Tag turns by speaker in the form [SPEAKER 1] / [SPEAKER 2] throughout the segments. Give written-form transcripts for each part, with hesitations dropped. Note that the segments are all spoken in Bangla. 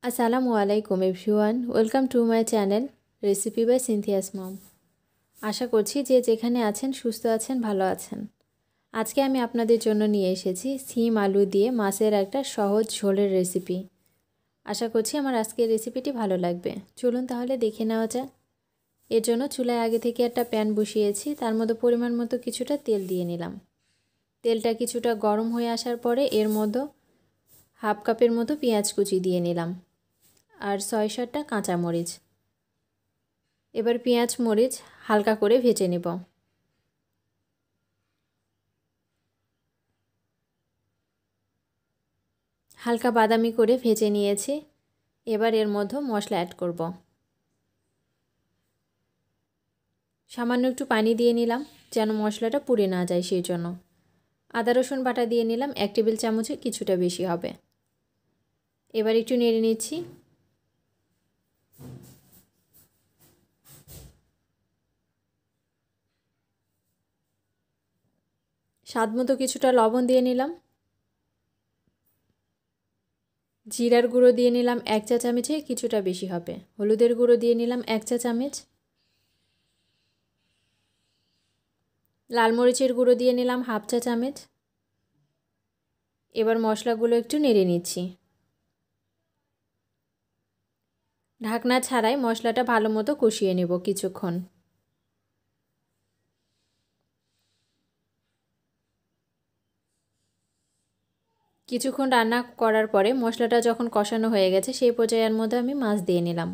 [SPEAKER 1] আসসালামু আলাইকুম everyone, welcome to my channel recipe by Cynthia's mom. আশা করছি যে যেখানে আছেন সুস্থ আছেন, ভালো আছেন। আজকে আমি আপনাদের জন্য নিয়ে এসেছি সিম আলু দিয়ে মাছের একটা সহজ ঝোলের রেসিপি। আশা করছি আমার আজকের রেসিপিটি ভালো লাগবে। চলুন তাহলে দেখে নেওয়া যাক। এর জন্য চুলায় আগে থেকে একটা প্যান বসিয়েছি, তার মধ্যে পরিমাণ মতো কিছুটা তেল দিয়ে নিলাম। তেলটা কিছুটা গরম হয়ে আসার পরে এর মধ্যে হাফ কাপের মতো পেঁয়াজ কুচি দিয়ে নিলাম আর 6-7টা কাঁচামরিচ। এবার পেঁয়াজ মরিচ হালকা করে ভেজে নেব। হালকা বাদামি করে ভেজে নিয়েছি। এবার এর মধ্যে মশলা অ্যাড করব। সামান্য একটু পানি দিয়ে নিলাম যেন মশলাটা পুড়ে না যায়, সেই জন্য। আদা রসুন বাটা দিয়ে নিলাম 1 টেবিল চামচে কিছুটা বেশি হবে। এবার একটু নেড়ে নিচ্ছি। স্বাদ মতো কিছুটা লবণ দিয়ে নিলাম। জিরার গুঁড়ো দিয়ে নিলাম 1 চা চামচে কিছুটা বেশি হবে। হলুদের গুঁড়ো দিয়ে নিলাম 1 চা চামচ। লাল মরিচের গুঁড়ো দিয়ে নিলাম হাফ চা চামচ। এবার মশলাগুলো একটু নেড়ে নিচ্ছি। ঢাকনা ছাড়াই মশলাটা ভালো মতো কষিয়ে নেব কিছুক্ষণ। কিছুক্ষণ রান্না করার পরে মশলাটা যখন কষানো হয়ে গেছে সেই পর্যায়ের মধ্যে আমি মাছ দিয়ে নিলাম।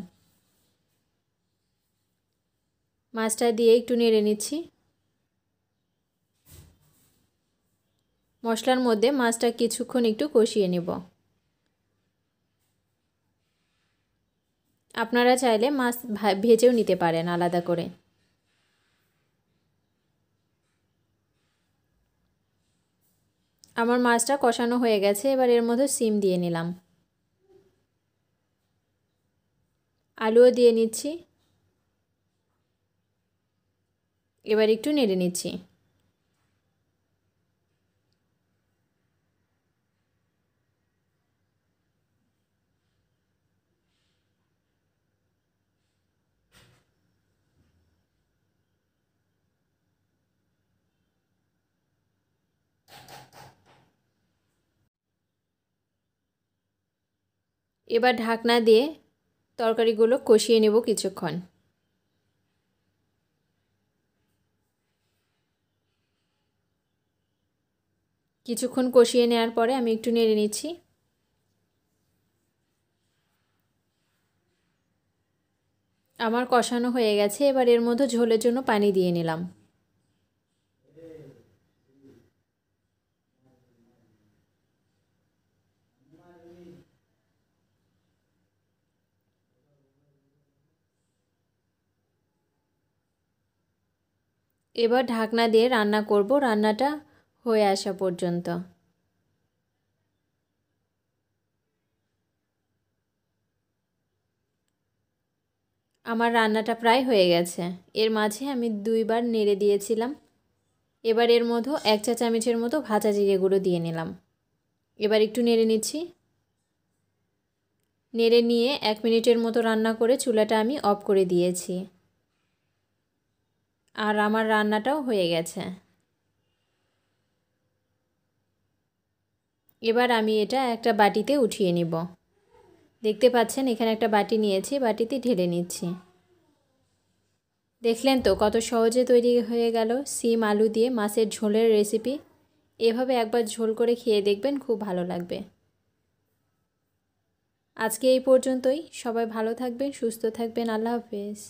[SPEAKER 1] মাছটা দিয়ে একটু নেড়ে নিচ্ছি। মশলার মধ্যে মাছটা কিছুক্ষণ একটু কষিয়ে নেব। আপনারা চাইলে মাছ ভেজেও নিতে পারেন আলাদা করে। আমার মাছটা কষানো হয়ে গেছে। এবার এর মধ্যে সিম দিয়ে নিলাম, আলুও দিয়ে নিচ্ছি। এবার একটু নেড়ে নিচ্ছি। এবার ঢাকনা দিয়ে তরকারিগুলো কষিয়ে নেব কিছুক্ষণ। কিছুক্ষণ কষিয়ে নেওয়ার পরে আমি একটু নেড়ে নিচ্ছি। আমার কষানো হয়ে গেছে। এবার এর মধ্যে ঝোলের জন্য পানি দিয়ে নিলাম। এবার ঢাকনা দিয়ে রান্না করব রান্নাটা হয়ে আসা পর্যন্ত। আমার রান্নাটা প্রায় হয়ে গেছে। এর মাঝে আমি 2বার নেড়ে দিয়েছিলাম। এবার এর মধ্যে 1 চা চামচের মতো ভাজা জিরে গুঁড়ো দিয়ে নিলাম। এবার একটু নেড়ে নিচ্ছি। নেড়ে নিয়ে 1 মিনিটের মতো রান্না করে চুলাটা আমি অফ করে দিয়েছি। আর আমার রান্নাটাও হয়ে গেছে। এবার আমি এটা একটা বাটিতে উঠিয়ে নিব। দেখতে পাচ্ছেন এখানে একটা বাটি নিয়েছি, বাটিতে ঢেলে নিচ্ছি। দেখলেন তো কত সহজে তৈরি হয়ে গেল সিম আলু দিয়ে মাছের ঝোলের রেসিপি। এভাবে একবার ঝোল করে খেয়ে দেখবেন, খুব ভালো লাগবে। আজকে এই পর্যন্তই। সবাই ভালো থাকবেন, সুস্থ থাকবেন। আল্লাহ হাফেজ।